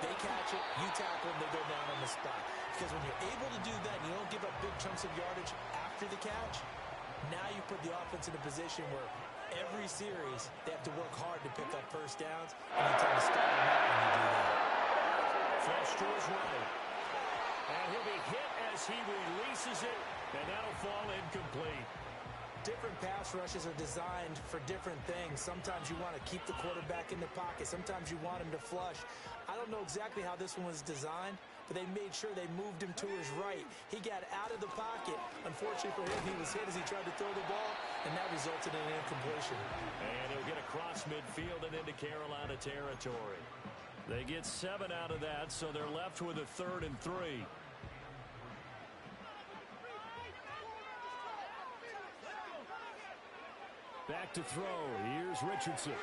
They catch it, you tackle them, they go down on the spot. Because when you're able to do that and you don't give up big chunks of yardage after the catch, now you put the offense in a position where every series they have to work hard to pick up first downs, and you tend to start them out when you do that. Flush to his right. And he'll be hit as he releases it, and that'll fall incomplete. Different pass rushes are designed for different things. Sometimes you want to keep the quarterback in the pocket. Sometimes you want him to flush. I don't know exactly how this one was designed, but they made sure they moved him to his right. He got out of the pocket. Unfortunately for him, he was hit as he tried to throw the ball, and that resulted in an incompletion. And he'll get across midfield and into Carolina territory. They get 7 out of that, so they're left with a 3rd and 3. Back to throw. Here's Richardson.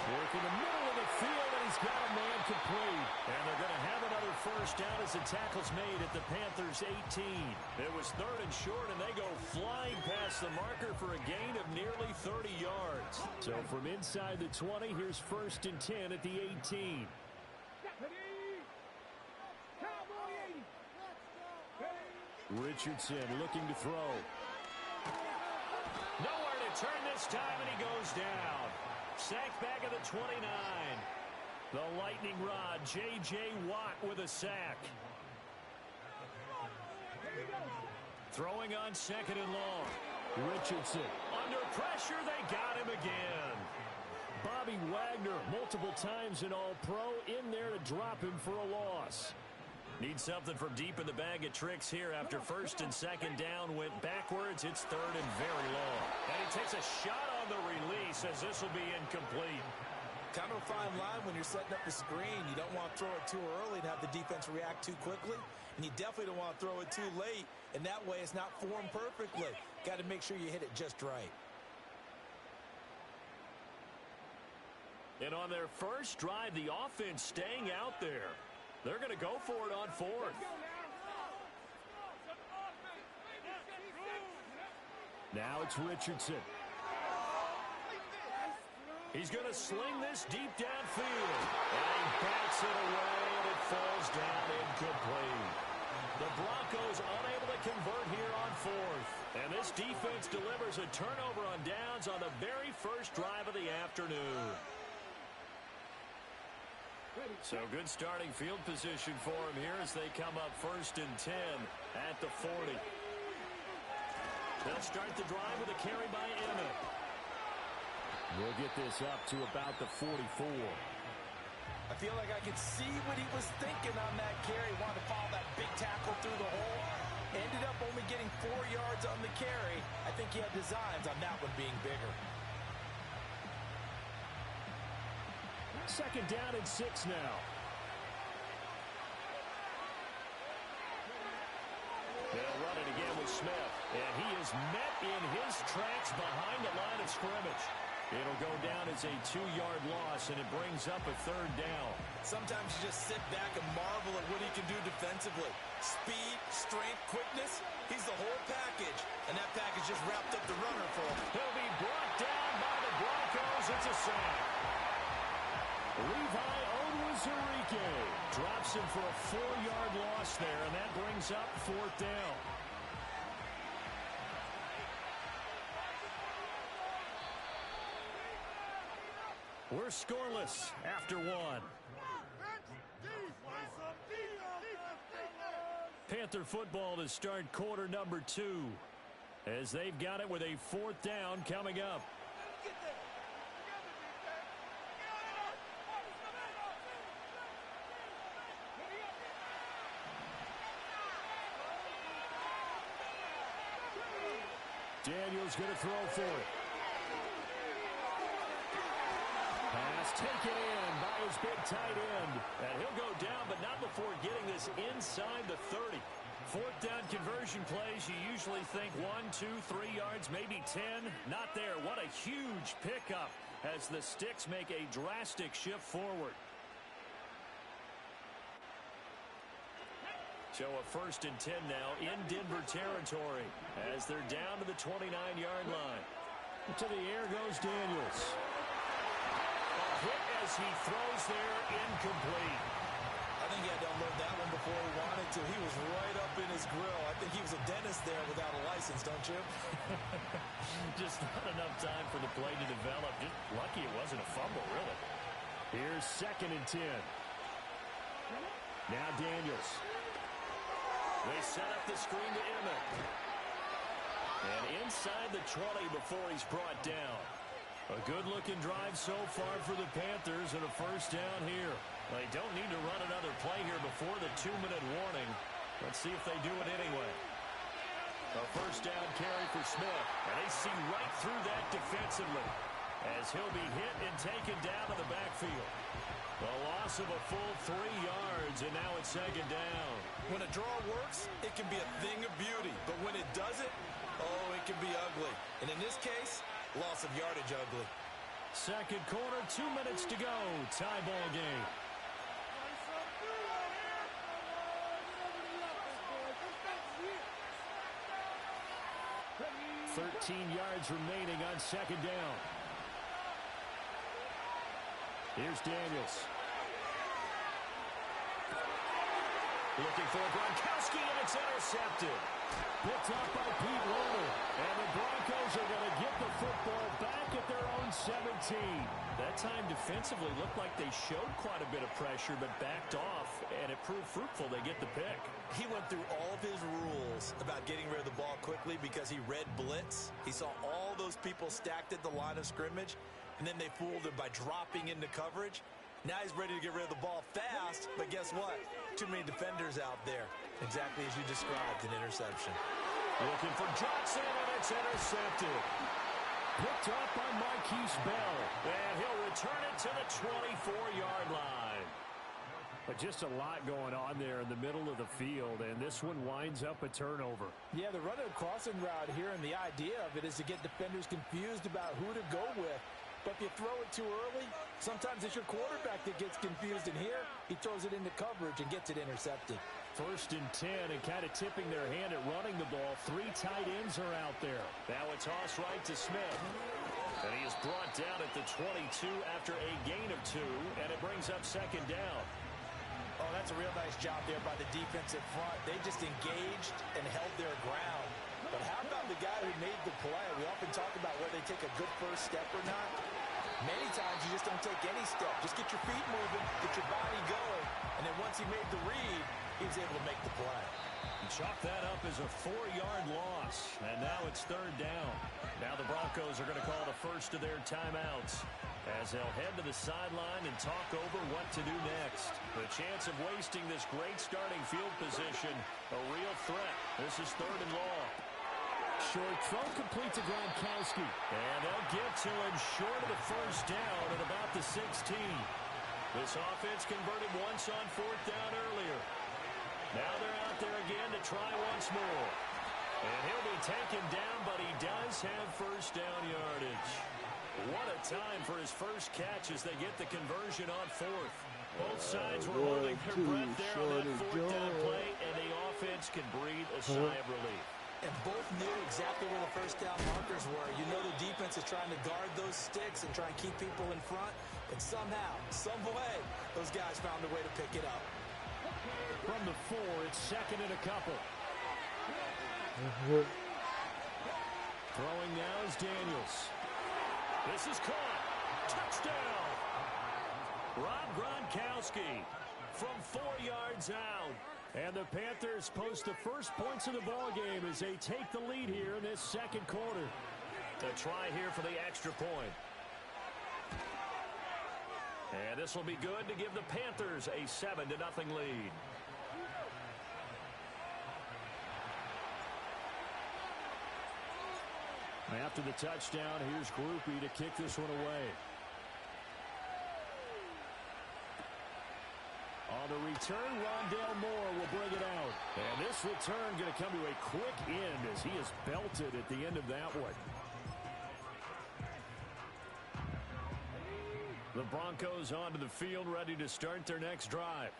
Working the middle of the field, and he's got a man complete. And they're going to have another first down as the tackle's made at the Panthers' 18. It was 3rd and short, and they go flying past the marker for a gain of nearly 30 yards. So from inside the 20, here's 1st and 10 at the 18. Richardson looking to throw. Nowhere to turn this time, and he goes down. Sacked back at the 29. The lightning rod, J.J. Watt with a sack. Throwing on 2nd and long. Richardson. Under pressure, they got him again. Bobby Wagner, multiple times an All-Pro, in there to drop him for a loss. Need something from deep in the bag of tricks here after 1st and 2nd down went backwards. It's 3rd and very long. And he takes a shot on the release as this will be incomplete. Kind of a fine line when you're setting up the screen. You don't want to throw it too early and have the defense react too quickly. And you definitely don't want to throw it too late. And that way it's not formed perfectly. Got to make sure you hit it just right. And on their first drive, the offense staying out there. They're going to go for it on 4th. Now it's Richardson. He's going to sling this deep downfield. And he bats it away, and it falls down incomplete. The Broncos unable to convert here on 4th. And this defense delivers a turnover on downs on the very first drive of the afternoon. So good starting field position for him here as they come up 1st and 10 at the 40. They'll start the drive with a carry by Emmett. We'll get this up to about the 44. I feel like I could see what he was thinking on that carry. Wanted to follow that big tackle through the hole. Ended up only getting 4 yards on the carry. I think he had designs on that one being bigger. 2nd down and 6 now. They'll run it again with Smith. And he is met in his tracks behind the line of scrimmage. It'll go down as a 2-yard loss, and it brings up a 3rd down. Sometimes you just sit back and marvel at what he can do defensively. Speed, strength, quickness, he's the whole package. And that package just wrapped up the runner for him. He'll be brought down by the Broncos. It's a sack. Levi Onwuzurike drops him for a 4-yard loss there, and that brings up 4th down. We're scoreless after 1. Panther football to start quarter number 2 as they've got it with a 4th down coming up. Daniel's going to throw for it. Pass taken in by his big tight end. And he'll go down, but not before getting this inside the 30. 4th down conversion plays, you usually think 1, 2, 3 yards, maybe 10. Not there. What a huge pickup as the Sticks make a drastic shift forward. So a 1st and 10 now in Denver territory as they're down to the 29-yard line. To the air goes Daniels. A hit as as he throws there, incomplete. I think he had to unload that one before he wanted to. He was right up in his grill. I think he was a dentist there without a license, don't you? Just not enough time for the play to develop. Just lucky it wasn't a fumble, really. Here's 2nd and 10. Now Daniels. They set up the screen to Emmett. And inside the 20 before he's brought down. A good-looking drive so far for the Panthers and a first down here. They don't need to run another play here before the 2-minute warning. Let's see if they do it anyway. A first down carry for Smith. And they see right through that defensively as he'll be hit and taken down to the backfield. A loss of a full 3 yards, and now it's 2nd down. When a draw works, it can be a thing of beauty. But when it doesn't, oh, it can be ugly. And in this case, loss of yardage ugly. 2nd quarter, 2 minutes to go. Tie ball game. 13 yards remaining on 2nd down. Here's Daniels. Looking for Gronkowski, and it's intercepted. Picked up by Pete Werner. And the Broncos are going to get the football back at their own 17. That time defensively looked like they showed quite a bit of pressure, but backed off, and it proved fruitful. They get the pick. He went through all of his rules about getting rid of the ball quickly because he read blitz. He saw all those people stacked at the line of scrimmage, and then they fooled him by dropping into coverage. Now he's ready to get rid of the ball fast, but guess what? Too many defenders out there. Exactly as you described, an interception. Looking for Johnson, and it's intercepted. Picked up by Marquise Bell, and he'll return it to the 24-yard line. But just a lot going on there in the middle of the field, and this one winds up a turnover. Yeah, they're running a crossing route here, and the idea of it is to get defenders confused about who to go with. But if you throw it too early, sometimes it's your quarterback that gets confused. And here, he throws it into coverage and gets it intercepted. 1st and 10, and kind of tipping their hand at running the ball. 3 tight ends are out there. Now a toss right to Smith. And he is brought down at the 22 after a gain of 2, and it brings up 2nd down. Oh, that's a real nice job there by the defensive front. They just engaged and held their ground. But how about the guy who made the play? We often talk about whether they take a good first step or not. Many times you just don't take any step. Just get your feet moving, get your body going, and then once he made the read, he was able to make the play. Chalk that up as a 4-yard loss, and now it's 3rd down. Now the Broncos are going to call the first of their timeouts as they'll head to the sideline and talk over what to do next. The chance of wasting this great starting field position, a real threat. This is 3rd and long. Short throw complete to Gronkowski. And they'll get to him short of the first down at about the 16. This offense converted once on 4th down earlier. Now they're out there again to try once more. And he'll be taken down, but he does have first down yardage. What a time for his first catch as they get the conversion on 4th. Both sides were holding their breath there on that 4th down play, and the offense can breathe a sigh of relief. And both knew exactly where the first down markers were. You know the defense is trying to guard those sticks and try and keep people in front. And somehow, some way, those guys found a way to pick it up. From the 4, it's 2nd and a couple. Throwing now is Daniels. This is caught. Touchdown. Rob Gronkowski from 4 yards out. And the Panthers post the first points of the ball game as they take the lead here in this 2nd quarter. A try here for the extra point. And this will be good to give the Panthers a 7-0 lead. After the touchdown, here's Groupie to kick this one away. On the return, Rondale Moore will bring it out. And this return going to come to a quick end as he is belted at the end of that one. The Broncos onto the field, ready to start their next drive.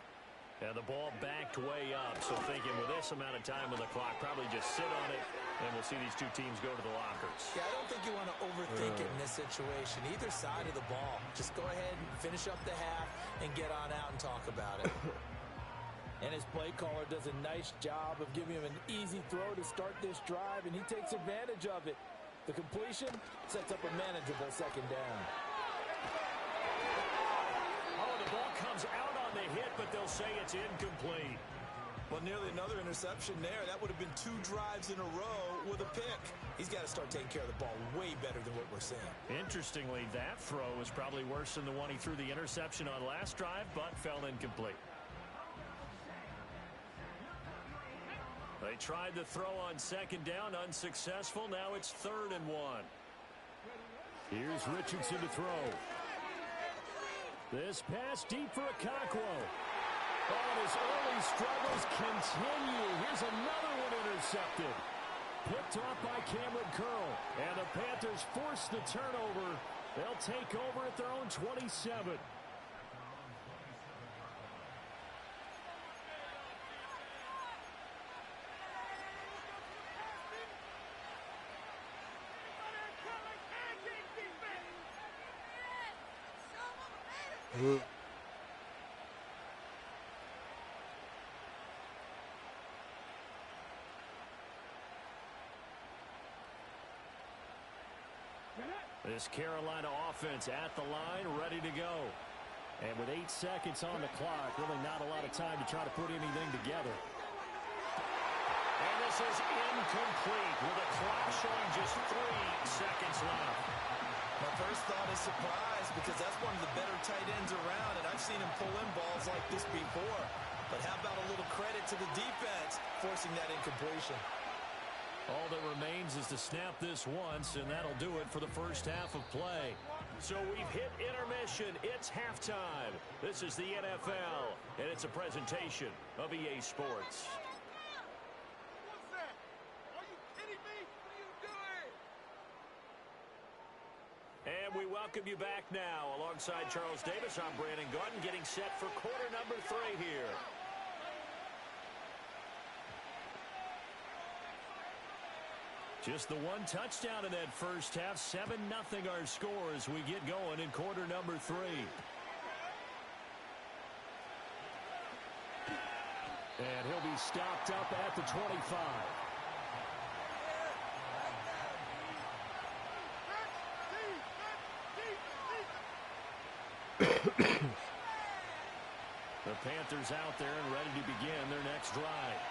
And the ball backed way up, so thinking with this amount of time on the clock, probably just sit on it And we'll see these two teams go to the lockers. Yeah, I don't think you want to overthink it in this situation. Either side of the ball. Just go ahead and finish up the half and get on out and talk about it. And his play caller does a nice job of giving him an easy throw to start this drive, and he takes advantage of it. The completion sets up a manageable second down. Oh, the ball comes out on the hit, but they'll say it's incomplete. Well, nearly another interception there. That would have been 2 drives in a row with a pick. He's got to start taking care of the ball way better than what we're seeing. Interestingly, that throw was probably worse than the one he threw the interception on last drive, but fell incomplete. They tried the throw on second down, unsuccessful. Now it's 3rd and 1. Here's Richardson to throw. This pass deep for Okonkwo. Oh, and his early struggles continue. Here's another one intercepted. Picked off by Cameron Curl. And the Panthers force the turnover. They'll take over at their own 27. This Carolina offense at the line, ready to go. And with 8 seconds on the clock, really not a lot of time to try to put anything together. And this is incomplete with a clock showing just 3 seconds left. My first thought is surprise because that's one of the better tight ends around, and I've seen him pull in balls like this before. But how about a little credit to the defense forcing that incompletion? All that remains is to snap this once, and that'll do it for the first half of play. So we've hit intermission. It's halftime. This is the NFL, and it's a presentation of EA Sports. What's that? Are you kidding me? What are you doing? And we welcome you back now. Alongside Charles Davis, I'm Brandon Gaudin, getting set for quarter number 3 here. Just the one touchdown in that first half. 7-0 our score as we get going in quarter number 3. And he'll be stopped up at the 25. The Panthers out there and ready to begin their next drive.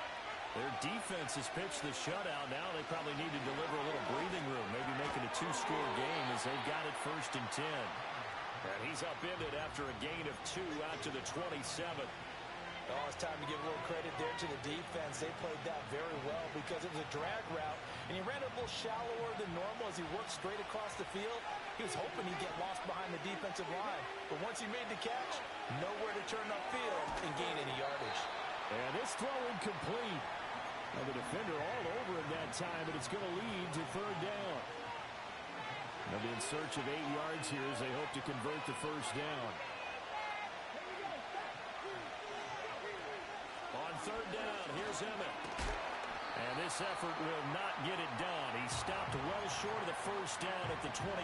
Their defense has pitched the shutout. Now they probably need to deliver a little breathing room, maybe make it a 2-score game as they've got it 1st and 10. And he's upended after a gain of 2 out to the 27. Oh, it's time to give a little credit there to the defense. They played that very well because it was a drag route, and he ran a little shallower than normal as he worked straight across the field. He was hoping he'd get lost behind the defensive line. But once he made the catch, nowhere to turn upfield and gain any yardage. And this throw incomplete. Now the defender all over it that time, but it's going to lead to 3rd down. They'll be in search of 8 yards here as they hope to convert the first down. On 3rd down, here's Emmett. And this effort will not get it done. He stopped well short of the first down at the 29.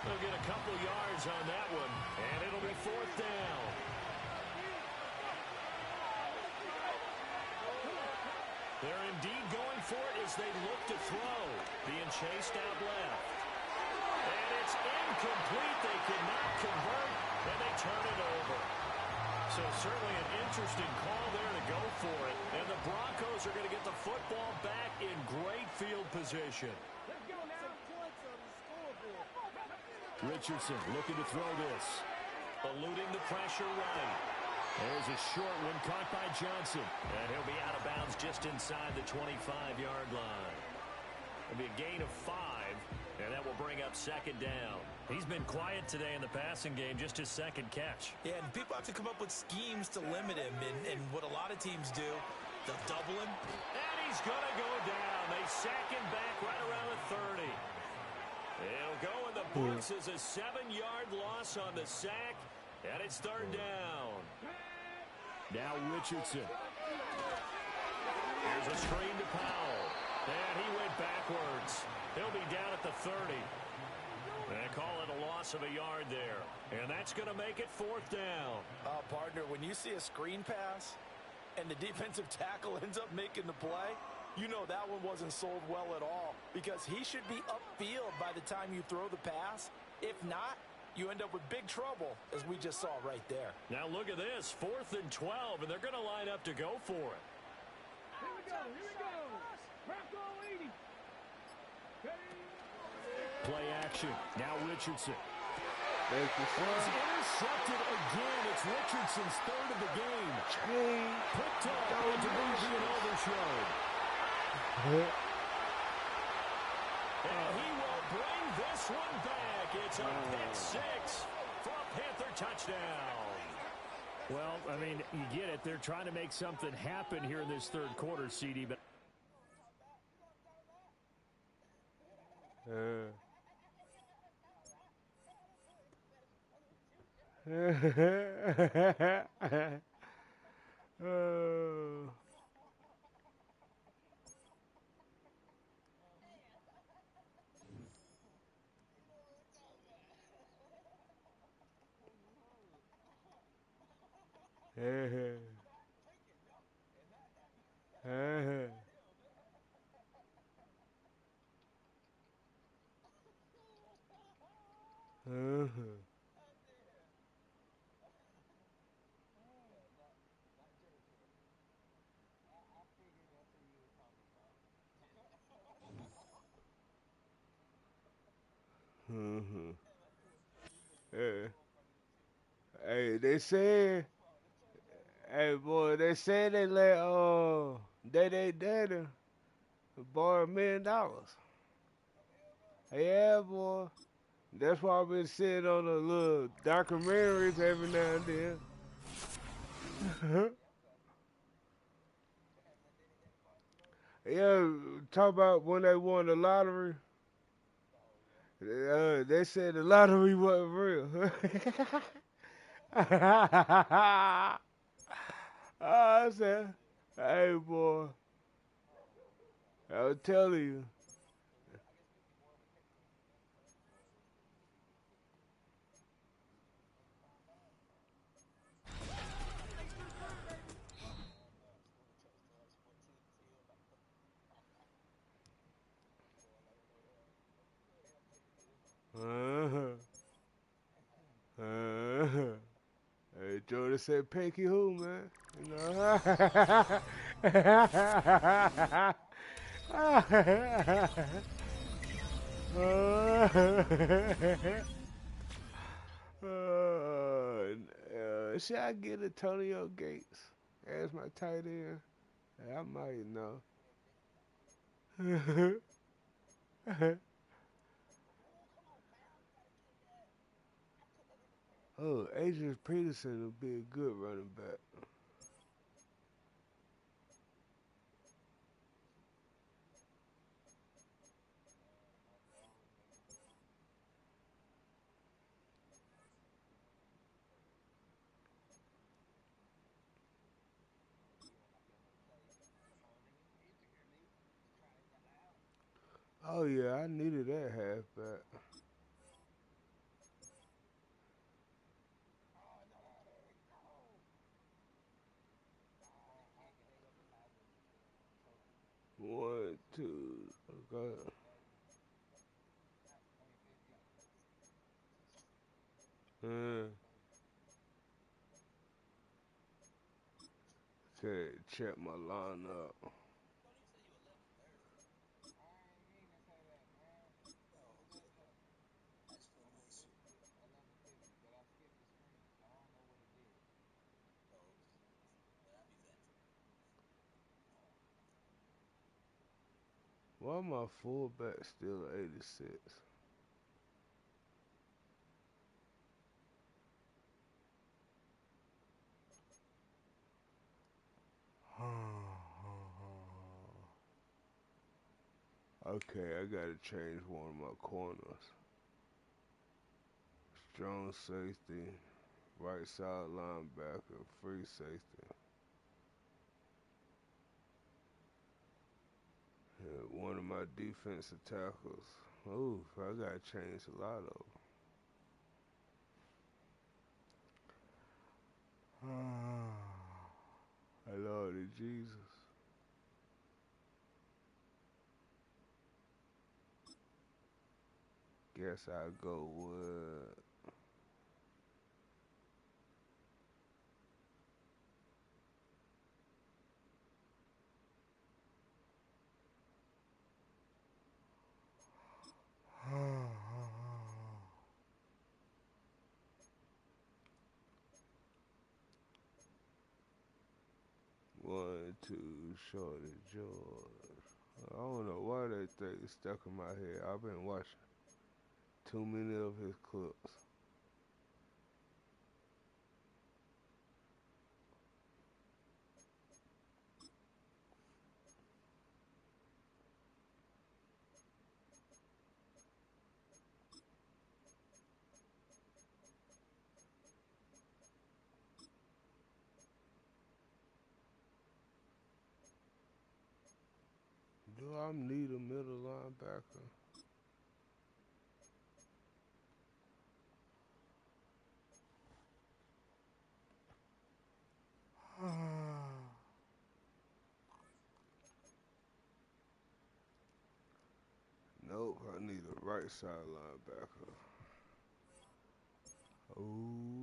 They'll get a couple yards on that one, and it'll be 4th down. They're indeed going for it as they look to throw. Being chased out left. And it's incomplete. They cannot convert, and they turn it over. So certainly an interesting call there to go for it. And the Broncos are going to get the football back in great field position. Let's go now. Points on the scoreboard. Richardson looking to throw this. Eluding the pressure right. There's a short one caught by Johnson. And he'll be out of bounds just inside the 25-yard line. It'll be a gain of 5, and that will bring up 2nd down. He's been quiet today in the passing game, just his 2nd catch. Yeah, and people have to come up with schemes to limit him. And what a lot of teams do, they'll double him. And he's going to go down. They sack him back right around the 30. He'll go in the books as a 7-yard loss on the sack, and it's 3rd down. Now Richardson. Here's a screen to Powell. And he went backwards. He'll be down at the 30. They call it a loss of a yard there. And that's going to make it 4th down. Partner, when you see a screen pass and the defensive tackle ends up making the play, you know that one wasn't sold well at all, because he should be upfield by the time you throw the pass. If not, you end up with big trouble, as we just saw right there. Now look at this, 4th and 12, and they're going to line up to go for it. Here we go. Bronco 80. Play action. Now Richardson. Thank you, Was sir. intercepted again. It's Richardson's 3rd of the game. Picked up to being overshadowed. And he will bring this one back. It's a pick 6 for a Panther touchdown. Well, I mean, you get it. They're trying to make something happen here in this 3rd quarter, CD. But Hey, they said, hey boy, they said they let they daddy borrow $1 million. Yeah, boy. That's why I've been seeing on the little documentaries every now and then. Yeah, talk about when they won the lottery. They said the lottery wasn't real. I said, hey boy, I'll tell you. Hey, Jordan said, Pinky who, man? You know? Should I get Antonio Gates as my tight end? I might know. Oh, Adrian Peterson would be a good running back. Oh yeah, I needed that halfback. One, two, okay. Okay, check my lineup. Why my fullback still 86? Okay, I gotta change one of my corners. Strong safety, right side linebacker, free safety. One of my defensive tackles. Oof, I gotta change a lot of them. Lord Jesus. Guess I'll go with 1-2 Shorty George. I don't know why that thing is stuck in my head. I've been watching too many of his clips. Do I need a middle linebacker? Nope, I need a right side linebacker. Ooh.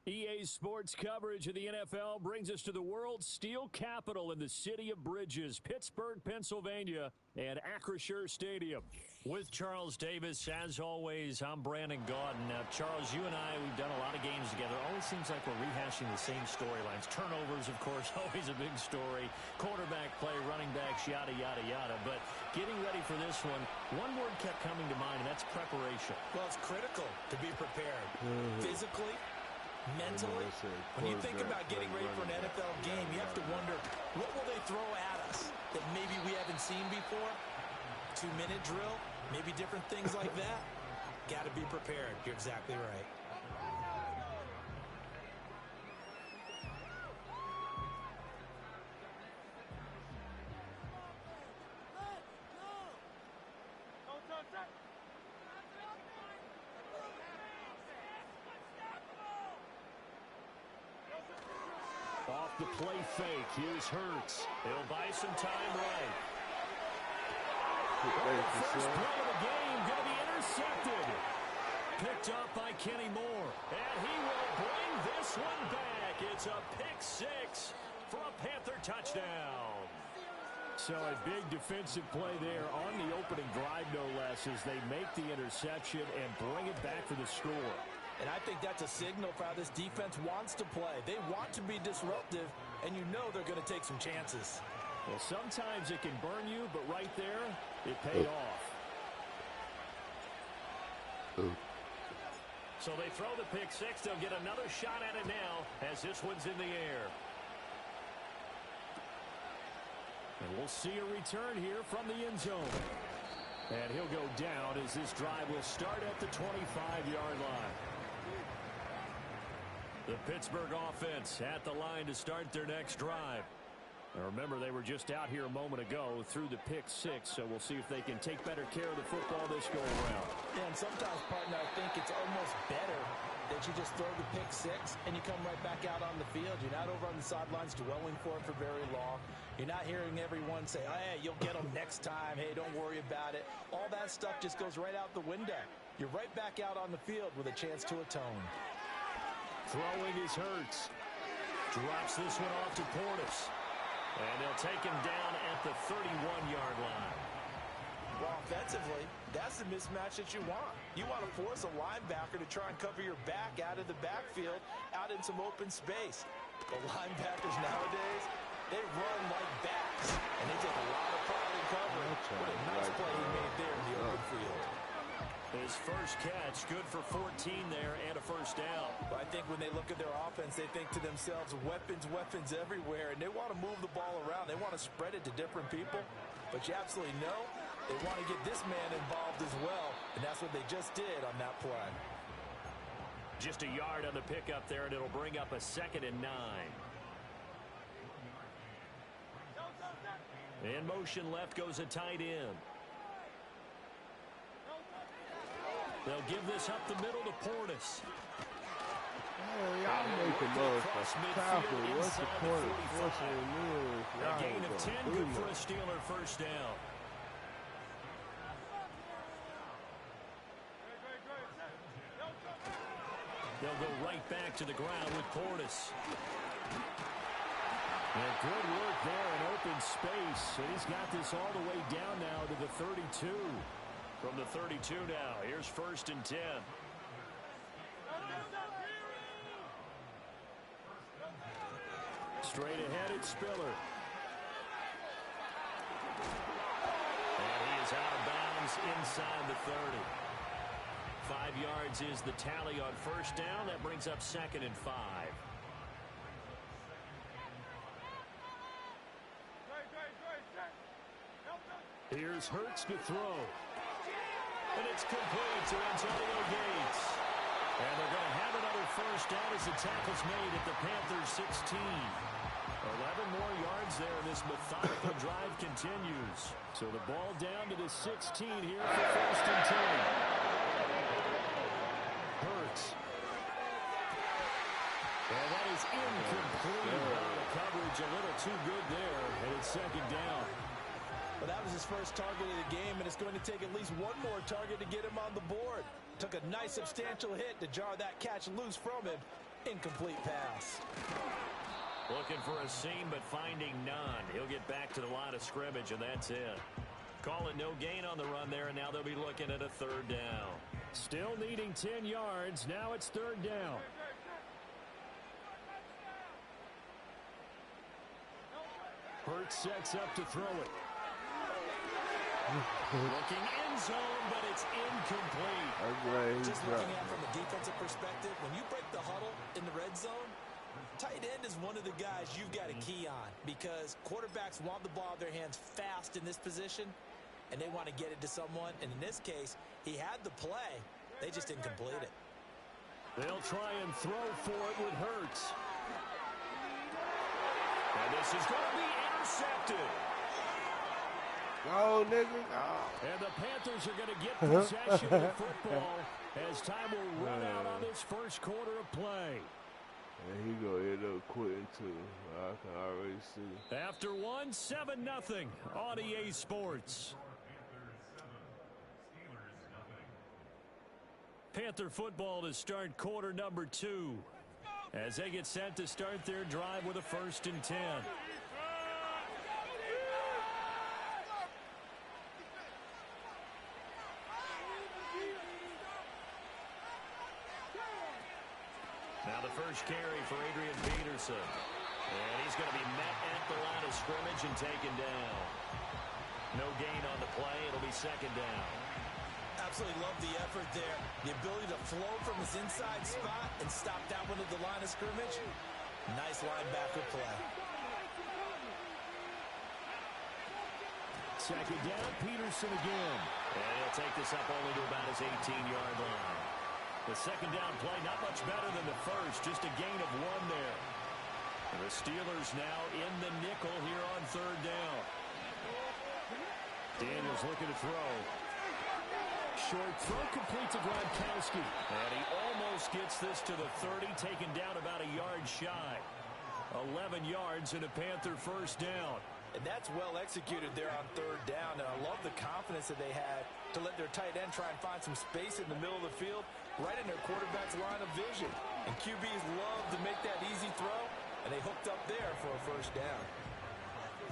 EA Sports coverage of the NFL brings us to the world's steel capital in the city of Bridges, Pittsburgh, Pennsylvania, and Acrisure Stadium. With Charles Davis, as always, I'm Brandon Gaudin. Now, Charles, you and I, we've done a lot of games together. Always seems like we're rehashing the same storylines. Turnovers, of course, always a big story. Quarterback play, running backs, yada, yada, yada. But getting ready for this one word kept coming to mind, and that's preparation. Well, it's critical to be prepared. Physically, mentally, when you think about getting ready for an NFL game, you have to wonder, what will they throw at us that maybe we haven't seen before? 2-minute drill, maybe different things like that. Got to be prepared. You're exactly right. play fake. Here's Hurts. He'll buy some time right. First play of the game going to be intercepted. Picked up by Kenny Moore. And he will bring this one back. It's a pick six for a Panther touchdown. So a big defensive play there on the opening drive, no less, as they make the interception and bring it back for the score. And I think that's a signal for how this defense wants to play. They want to be disruptive, and you know they're going to take some chances. Well, sometimes it can burn you, but right there, it paid off. So they throw the pick six. They'll get another shot at it now as this one's in the air. And we'll see a return here from the end zone. And he'll go down as this drive will start at the 25-yard line. The Pittsburgh offense at the line to start their next drive. Now remember, they were just out here a moment ago through the pick six, so we'll see if they can take better care of the football this go-around. Yeah, and sometimes, partner, I think it's almost better that you just throw the pick six and you come right back out on the field. You're not over on the sidelines dwelling for it for very long. You're not hearing everyone say, oh, hey, you'll get them next time. Hey, don't worry about it. All that stuff just goes right out the window. You're right back out on the field with a chance to atone. Throwing is Hurts. Drops this one off to Portis. And they'll take him down at the 31-yard line. Well, offensively, that's the mismatch that you want. You want to force a linebacker to try and cover your back out of the backfield, out in some open space. The linebackers nowadays, they run like backs, and they take a lot of pride in covering. What a nice play he made there in the open field. His first catch, good for 14 there and a first down. But I think when they look at their offense, they think to themselves, weapons, weapons everywhere, and they want to move the ball around. They want to spread it to different people. But you absolutely know they want to get this man involved as well, and that's what they just did on that play. Just a yard on the pickup there, and it'll bring up a 2nd and 9. In motion left goes a tight end. They'll give this up the middle to Portis. Hey, y'all making motherfuckers tackle. What's the point of forcing him in? A gain of 10, good for a Steeler first down. They'll go right back to the ground with Portis. And good work there in open space. And he's got this all the way down now to the 32. From the 32 now, here's 1st and 10. Straight ahead, it's Spiller. And he is out of bounds inside the 30. 5 yards is the tally on first down. That brings up 2nd and 5. Here's Hurts to throw. And it's complete to Antonio Gates. And they're going to have another first down as the tackle's made at the Panthers' 16. 11 more yards there, and this methodical drive continues. So the ball down to the 16 here for 1st and 10. Hurts. And that is incomplete. The coverage a little too good there, and it's 2nd down. Well, that was his first target of the game, and it's going to take at least one more target to get him on the board. Took a nice substantial hit to jar that catch loose from him. Incomplete pass. Looking for a seam, but finding none. He'll get back to the line of scrimmage, and that's it. Call it no gain on the run there, and now they'll be looking at a 3rd down. Still needing 10 yards. Now it's 3rd down. Hurts sets up to throw it. Looking end zone, but it's incomplete. Just looking at it from a defensive perspective, when you break the huddle in the red zone, tight end is one of the guys you've got to key on because quarterbacks want the ball in their hands fast in this position, and they want to get it to someone. And in this case, he had the play. They just didn't complete it. They'll try and throw for it with Hurts. And this is going to be intercepted. Go, nigga, go. And the Panthers are going to get possession of the football as time will run out on this first quarter of play. And he gonna end up quitting too. I can already see. After one, 7-0 on EA Sports. Panther football to start quarter number 2 as they get set to start their drive with a 1st and 10. Now the first carry for Adrian Peterson. And he's going to be met at the line of scrimmage and taken down. No gain on the play. It'll be 2nd down. Absolutely love the effort there. The ability to flow from his inside spot and stop that one at the line of scrimmage. Nice linebacker play. 2nd down, Peterson again. And he'll take this up only to about his 18-yard line. The 2nd down play, not much better than the first, just a gain of 1 there. And the Steelers now in the nickel here on 3rd down. Daniels looking to throw. Short throw complete to Gronkowski. And he almost gets this to the 30, taken down about a yard shy. 11 yards and a Panther 1st down. And that's well executed there on 3rd down. And I love the confidence that they had to let their tight end try and find some space in the middle of the field, right in their quarterback's line of vision. And QBs love to make that easy throw, and they hooked up there for a 1st down.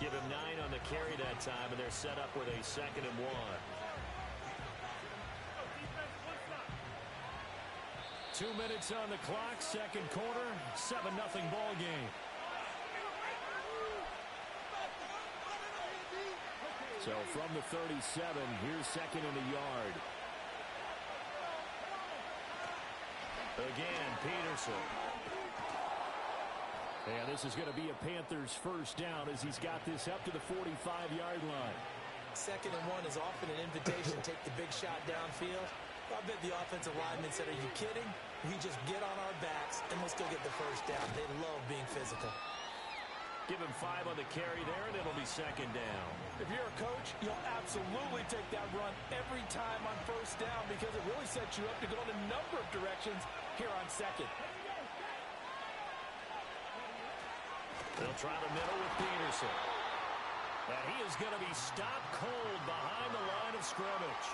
Give him 9 on the carry that time, and they're set up with a 2nd and 1. 2 minutes on the clock, 2nd quarter, 7-0 ball game. So from the 37, here's 2nd and a yard. Again, Peterson. And this is going to be a Panthers 1st down as he's got this up to the 45-yard line. 2nd and 1 is often an invitation to take the big shot downfield. I bet the offensive lineman said, "Are you kidding? We just get on our backs and we'll still get the 1st down." They love being physical. Give him 5 on the carry there, and it'll be 2nd down. If you're a coach, you'll absolutely take that run every time on 1st down because it really sets you up to go in a number of directions here on 2nd. They'll try the middle with Peterson. And he is going to be stopped cold behind the line of scrimmage.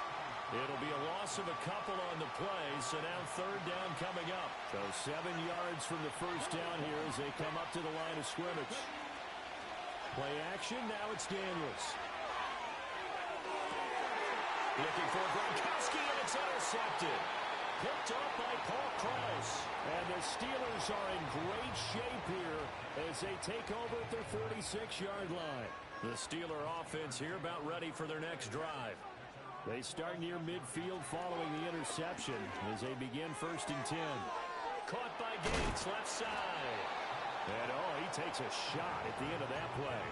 It'll be a loss of a couple on the play, so now 3rd down coming up. So 7 yards from the 1st down here as they come up to the line of scrimmage. Play action, now it's Daniels. Looking for Gronkowski, and it's intercepted. Picked up by Paul Krause. And the Steelers are in great shape here as they take over at their 46-yard line. The Steeler offense here about ready for their next drive. They start near midfield following the interception as they begin 1st and 10. Caught by Gates, left side. And he takes a shot at the end of that play.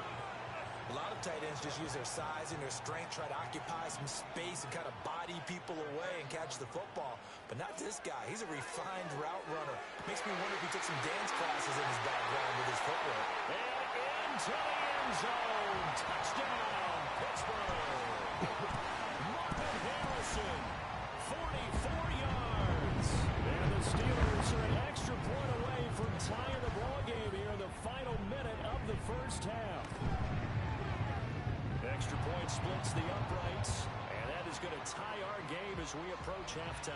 A lot of tight ends just use their size and their strength, try to occupy some space and kind of body people away and catch the football. But not this guy. He's a refined route runner. Makes me wonder if he took some dance classes in his background with his footwork. And into the end zone. Touchdown, Pittsburgh. Marvin Harrison, 44 yards. And the Steelers are an extra point away from tying the ball game here in the final minute of the 1st half. Extra point splits the uprights, and that is going to tie our game as we approach halftime.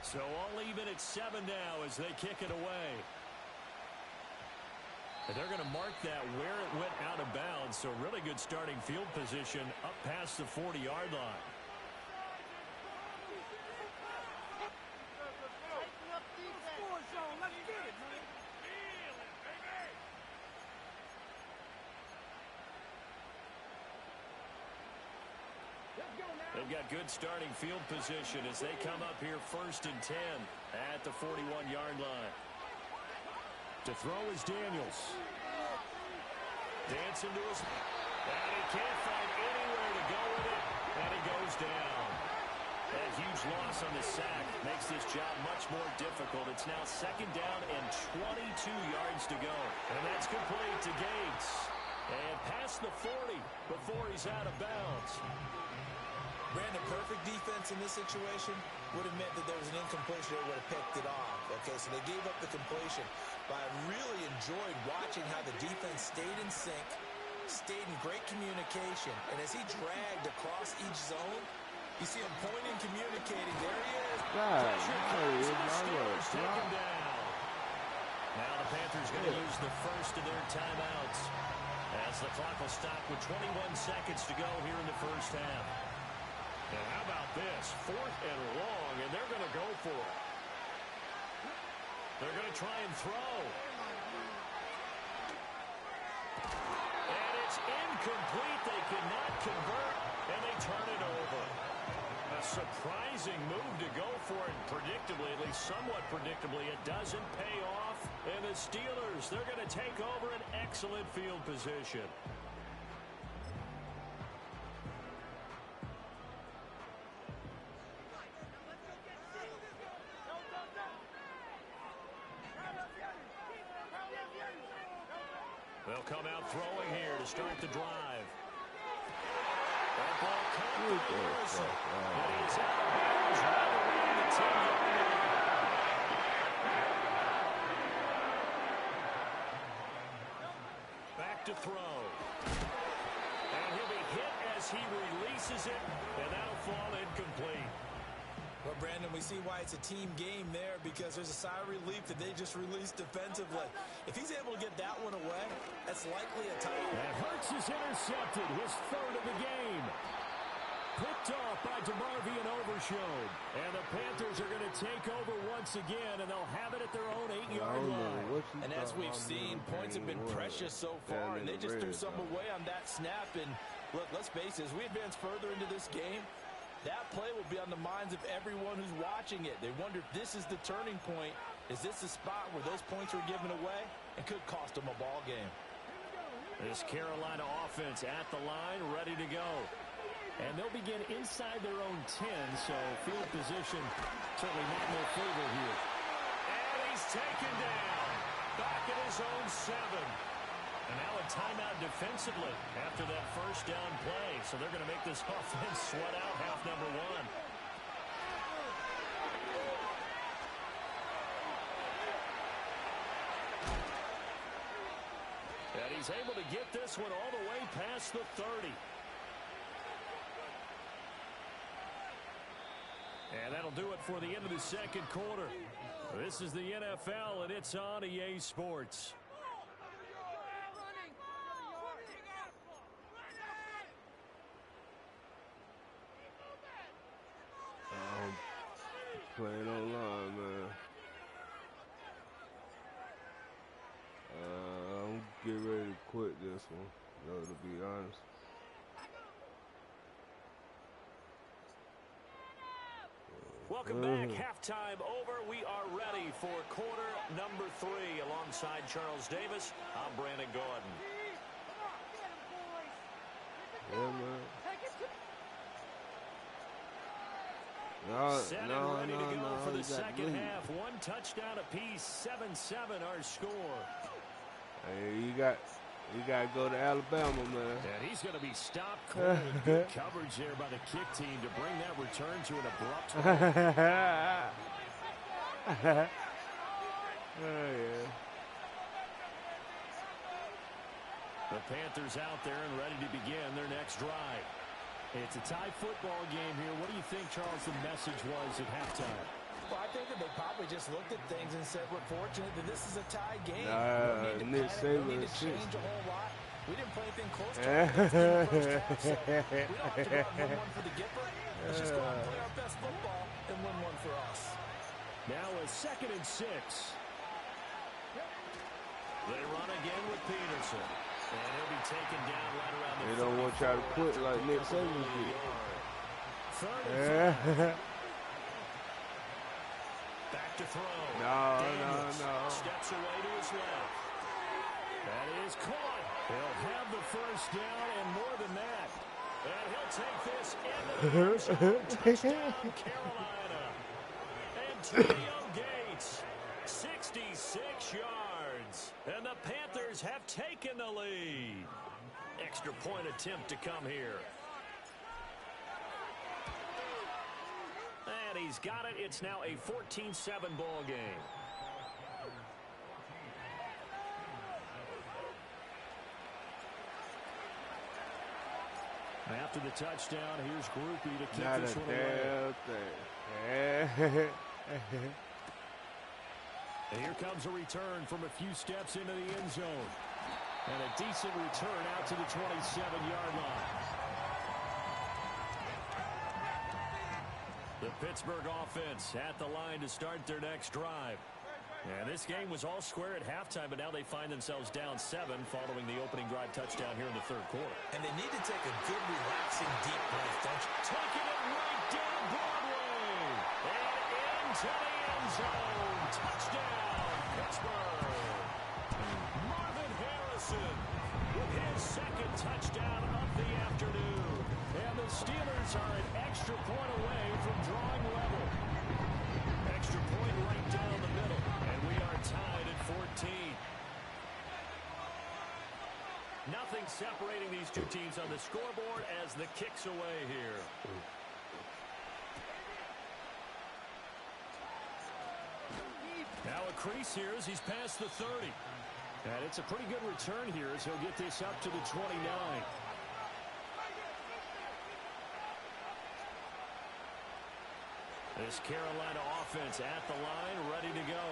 So all even at 7 now as they kick it away. And they're going to mark that where it went out of bounds. So really good starting field position up past the 40-yard line. They've got good starting field position as they come up here 1st and 10 at the 41-yard line. To throw is Daniels. Dancing to his... And he can't find anywhere to go with it. And he goes down. That huge loss on the sack makes this job much more difficult. It's now 2nd down and 22 yards to go. And that's complete to Gates. And past the 40 before he's out of bounds. Brandon, perfect defense in this situation would have meant that there was an incompletion. They would have picked it off. Okay, so they gave up the completion. But I really enjoyed watching how the defense stayed in sync, stayed in great communication. And as he dragged across each zone, you see him pointing, communicating. There he is. Pressure comes, and the Steelers take him down. Now the Panthers going to use the first of their timeouts as the clock will stop with 21 seconds to go here in the first half. And how about this? 4th and long, and they're going to go for it. They're going to try and throw. And it's incomplete. They cannot convert, and they turn it over. A surprising move to go for it. Predictably, at least somewhat predictably, it doesn't pay off. And the Steelers, they're going to take over an excellent field position. They'll come out throwing here to start the drive. That ball caught by Harrison. And he's out of bounds right around the 10-yard line. Back to throw. And he'll be hit as he releases it, and that'll fall incomplete. Well, Brandon, we see why it's a team game there, because there's a sigh of relief that they just released defensively. If he's able to get that one away, that's likely a tie. And Hurts is intercepted, his 3rd of the game. Picked off by DeMarvin and Overshone. And the Panthers are going to take over once again, and they'll have it at their own 8-yard line. And as we've seen, points have been precious so far, and they just threw some away on that snap. And look, let's face it, as we advance further into this game, that play will be on the minds of everyone who's watching it. They wonder if this is the turning point. Is this the spot where those points are given away and could cost them a ball game? This Carolina offense at the line, ready to go. And they'll begin inside their own 10, so field position certainly not in their favor here. And he's taken down. Back at his own 7. And now a timeout defensively after that first down play. So they're going to make this offense sweat out half number 1. And he's able to get this one all the way past the 30. And that'll do it for the end of the second quarter. This is the NFL, and it's on EA Sports. Playing online, man. I'm getting ready to quit this one, though, to be honest. Welcome back. Halftime over. We are ready for quarter number 3. Alongside Charles Davis, I'm Brandon Gordon. Yeah, man. Set and ready to go for the second half. 1 touchdown apiece, 7-7 our score. Hey, you got to go to Alabama, man. And he's going to be stopped cold. Good coverage there by the kick team to bring that return to an abrupt halt. Oh, yeah. The Panthers out there and ready to begin their next drive. It's a tie football game here. What do you think, Charles, the message was at halftime? Well, I think that they probably just looked at things and said, we're fortunate that this is a tie game. Nick Saban need to change a whole lot. We didn't play anything close to it in the first half, so we don't have to go out and win one for the Gipper. Let's just go out and play our best football and win one for us. Now a 2nd and 6. They run again with Peterson. And he'll be taken down right around the They don't want y'all to quit like Nick Saban did. 3rd and 5. Back to throw. No. Steps away to his left. That is caught. They'll have the first down and more than that. And he'll take this into the end zone. Touchdown, Carolina. Antonio Gates, 66 yards. And the Panthers have taken the lead. Extra point attempt to come here. And he's got it. It's now a 14-7 ball game. After the touchdown, here's Groupie to kick this one away. And here comes a return from a few steps into the end zone. And a decent return out to the 27-yard line. The Pittsburgh offense at the line to start their next drive. And this game was all square at halftime, but now they find themselves down 7 following the opening drive touchdown here in the third quarter. And they need to take a good, relaxing, deep breath, don't you? Taking it right down Broadway. And into the end zone. Touchdown, Pittsburgh. Marvin Harrison with his second touchdown of the afternoon. And the Steelers are an extra point away from drawing level. Extra point right down the middle. And we are tied at 14. Nothing separating these two teams on the scoreboard as the kick's away here. Now a crease here as he's past the 30. And it's a pretty good return here as he'll get this up to the 29. This Carolina offense at the line, ready to go.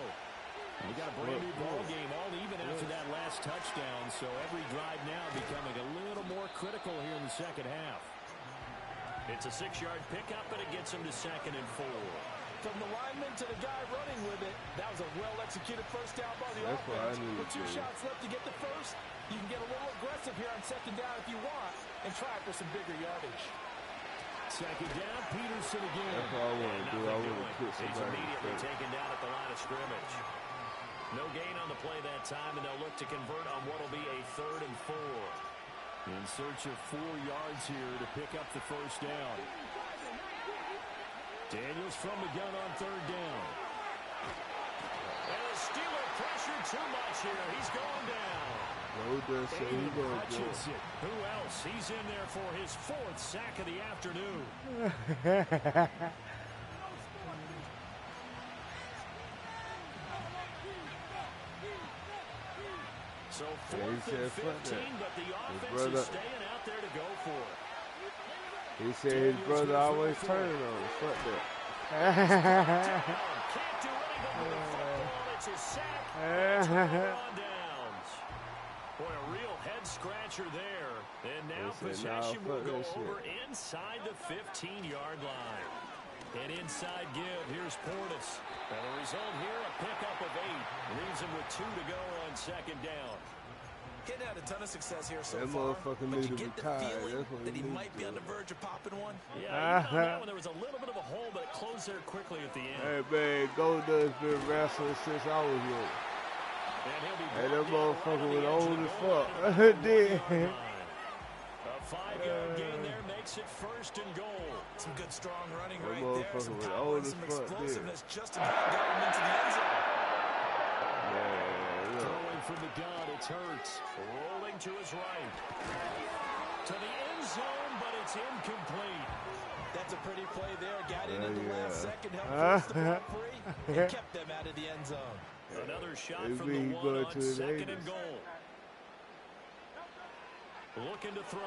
We got a brand new ball game, all even after that last touchdown, so every drive now becoming a little more critical here in the second half. It's a 6-yard pickup, and it gets him to 2nd and 4. From the lineman to the guy running with it, that was a well-executed first down by the offense. With 2 shots left to get the first, you can get a little aggressive here on 2nd down if you want, and try for some bigger yardage. 2nd down, Peterson again. That's all I want to do. I want to put He's somebody immediately taken down at the line of scrimmage. No gain on the play that time, and they'll look to convert on what will be a 3rd and 4. In search of 4 yards here to pick up the first down. Daniels from the gun on 3rd down. And the Steeler pressure too much here. He's going down. Hutchinson. Who else? He's in there for his 4th sack of the afternoon. So 4th and 15, but the offense is staying out there to go for it. He said his brother always turned on him. Fuck that. Can't do anything with the football. It's a sack. It's on downs. Boy, a real head-scratcher there. And now possession will go over inside the 15-yard line. An inside give. Here's Portis. And the result here, a pickup of 8. Leaves him with 2 to go on 2nd down. Getting had a ton of success here so that far, motherfucker but need you to get the retire. feeling That's what that he might be to on the verge of popping one. Yeah, even on that one, there was a little bit of a hole, but it closed there quickly at the end. Hey, man, Goldust's been wrestling since I was young. And that motherfucker was old as fuck. A 5-yard gain there makes it 1st and goal. Some good strong running That right there. Some motherfucker was power old and as some fuck, explosiveness just about got him into the end zone. Yeah, Throwing from the gun, it's Hurts. Rolling to his right. To the end zone, but it's incomplete. That's a pretty play there. Got in at the last second, helped force the ball free, and kept them out of the end zone. Another shot from the one on 2nd and goal. Looking to throw.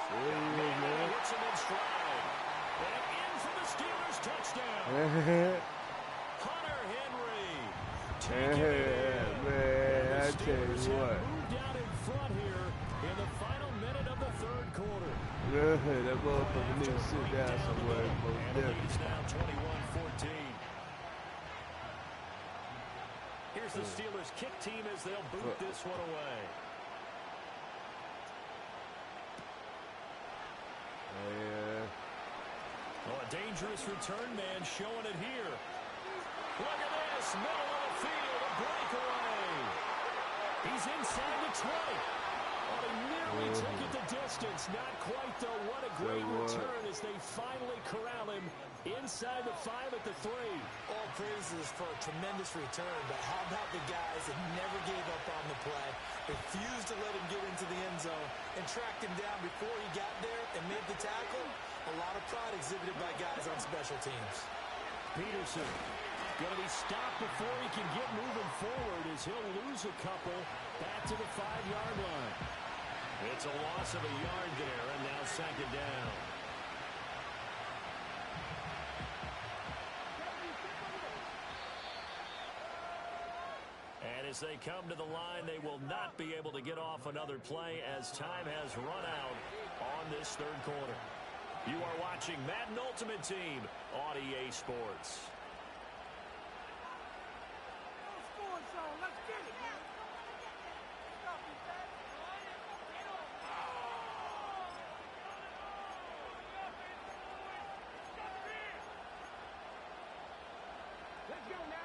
Hits him in stride. And in for the Steelers touchdown. Hunter Henry. man, I tell you what. Moved out in front here in the final minute of the 3rd quarter. That motherfucker need to sit down somewhere. And the lead is now 21-14. Here's the Steelers kick team as they'll boot this one away. Oh, a dangerous return man showing it here. Look at this, middle of the field, a breakaway. He's inside the 20. Oh, he nearly took it the distance. Not quite, though. What a great return as they finally corral him inside the 5 at the 3. All praises for a tremendous return, but how about the guys that never gave up on the play, refused to let him get into the end zone, and tracked him down before he got there and made the tackle? A lot of pride exhibited by guys on special teams. Peterson going to be stopped before he can get moving forward as he'll lose a couple back to the 5-yard line. It's a loss of a yard there, and now second down. And as they come to the line, they will not be able to get off another play as time has run out on this third quarter. You are watching Madden Ultimate Team on EA Sports. Let's get it, man.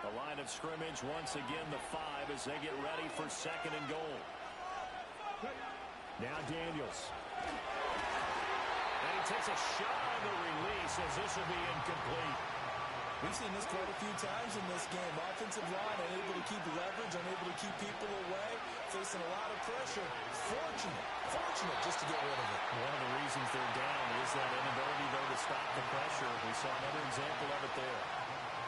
The line of scrimmage once again the 5 as they get ready for second and goal. Now Daniels. And he takes a shot on the release as this will be incomplete. We've seen this quite a few times in this game. Offensive line unable to keep leverage, unable to keep people away, facing a lot of pressure. Fortunate just to get rid of it. One of the reasons they're down is that inability, though, to stop the pressure. We saw another example of it there.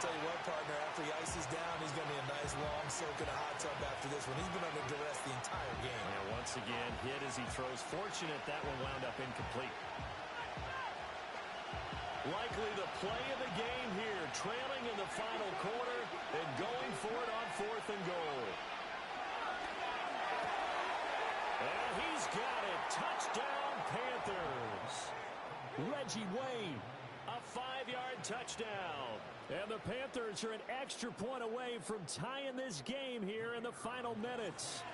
Tell you what, partner, after he ices down, he's going to be a nice long soak in a hot tub after this one. He's been under duress the entire game. Yeah, once again, hit as he throws. Fortunate that one wound up incomplete. Likely the play of the game here, trailing in the final quarter and going for it on 4th and goal. And he's got it. Touchdown, Panthers. Reggie Wayne, a 5-yard touchdown. And the Panthers are an extra point away from tying this game here in the final minutes.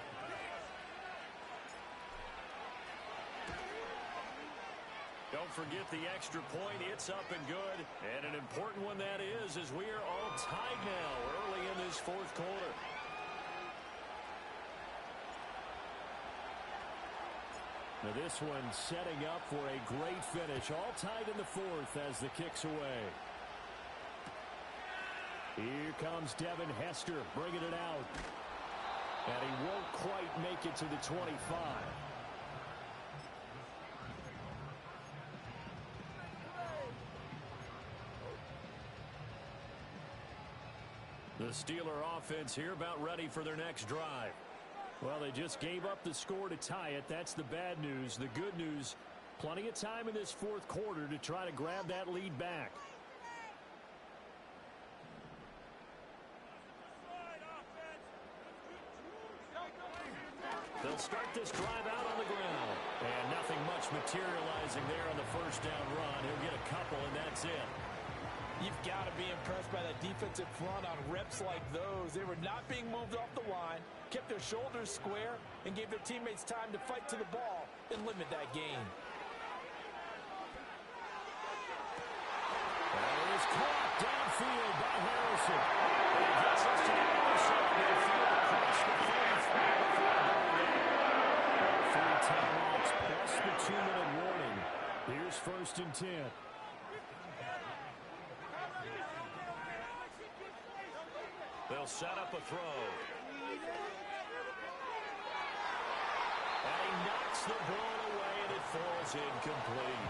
Don't forget the extra point. It's up and good. And an important one that is, as we are all tied now early in this 4th quarter. Now this one setting up for a great finish. All tied in the 4th as the kick's away. Here comes Devin Hester bringing it out. And he won't quite make it to the 25. The Steeler offense here about ready for their next drive. Well, they just gave up the score to tie it. That's the bad news. The good news, plenty of time in this 4th quarter to try to grab that lead back. They'll start this drive out on the ground. And nothing much materializing there on the first down run. He'll get a couple, and that's it. You've got to be impressed by that defensive front on reps like those. They were not being moved off the line, kept their shoulders square, and gave their teammates time to fight to the ball and limit that gain. That is caught downfield by Harrison. And he gets us to the other side of the field across the 3 timeouts plus the 2-minute warning. Here's 1st and 10. They'll set up a throw. And he knocks the ball away, and it falls incomplete.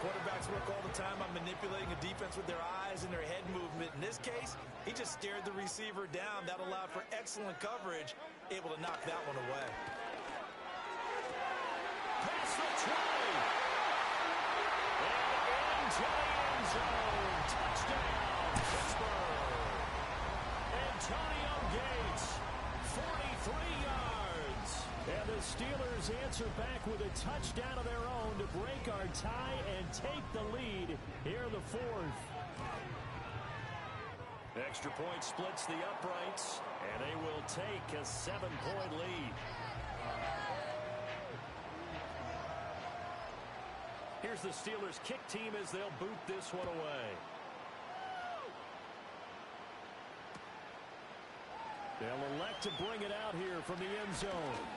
Quarterbacks work all the time on manipulating a defense with their eyes and their head movement. In this case, he just stared the receiver down. That allowed for excellent coverage, able to knock that one away. Pass the 20. And into the end zone. Touchdown, Pittsburgh. Antonio Gates, 43 yards. And the Steelers answer back with a touchdown of their own to break our tie and take the lead here in the 4th. Extra point splits the uprights, and they will take a 7-point lead. Here's the Steelers kick team as they'll boot this one away. They'll elect to bring it out here from the end zone.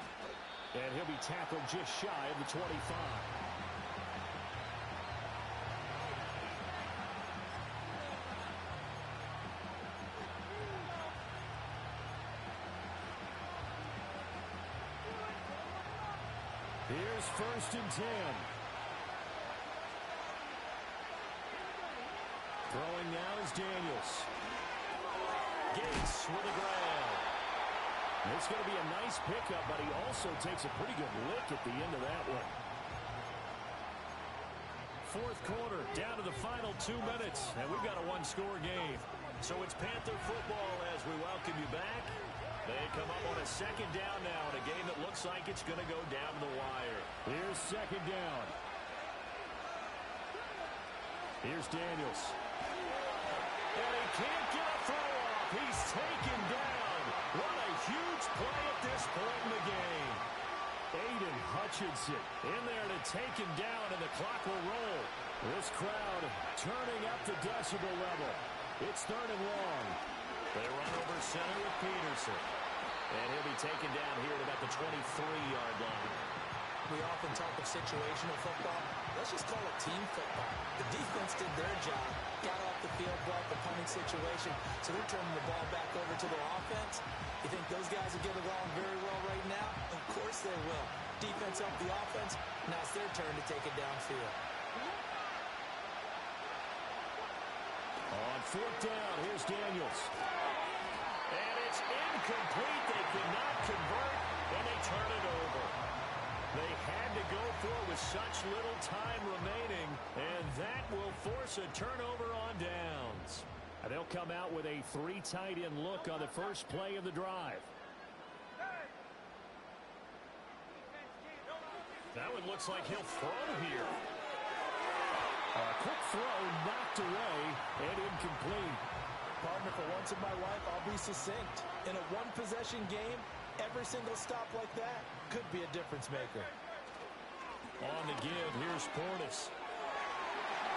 And he'll be tackled just shy of the 25. Here's 1st and 10. Throwing now is Daniels. Gates with a grab. It's going to be a nice pickup, but he also takes a pretty good lick at the end of that one. 4th quarter, down to the final 2 minutes, and we've got a one-score game. So it's Panther football as we welcome you back. They come up on a 2nd down now in a game that looks like it's going to go down to the wire. Here's 2nd down. Here's Daniels. And he can't get a throw off. He's taken down. What a huge play at this point in the game. Aiden Hutchinson in there to take him down, and the clock will roll. This crowd turning up the decibel level. It's 3rd and long. They run over center with Peterson. And he'll be taken down here at about the 23-yard line. We often talk of situational football. Let's just call it team football. The defense did their job, got off the field, brought the punting situation, so they're turning the ball back over to their offense. You think those guys will get along very well right now? Of course they will. Defense helped the offense. Now it's their turn to take it downfield. On 4th down, here's Daniels. And it's incomplete. They cannot convert, and they turn it over. They had to go for it with such little time remaining, and that will force a turnover on downs. And they'll come out with a 3 tight end look on the first play of the drive. That one looks like he'll throw here. A quick throw knocked away and incomplete. Partner, for once in my life, I'll be succinct. In a one-possession game, every single stop like that could be a difference maker. On the give, here's Portis.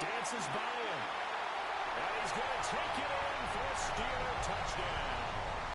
Dances by him. And he's going to take it in for a Steeler touchdown.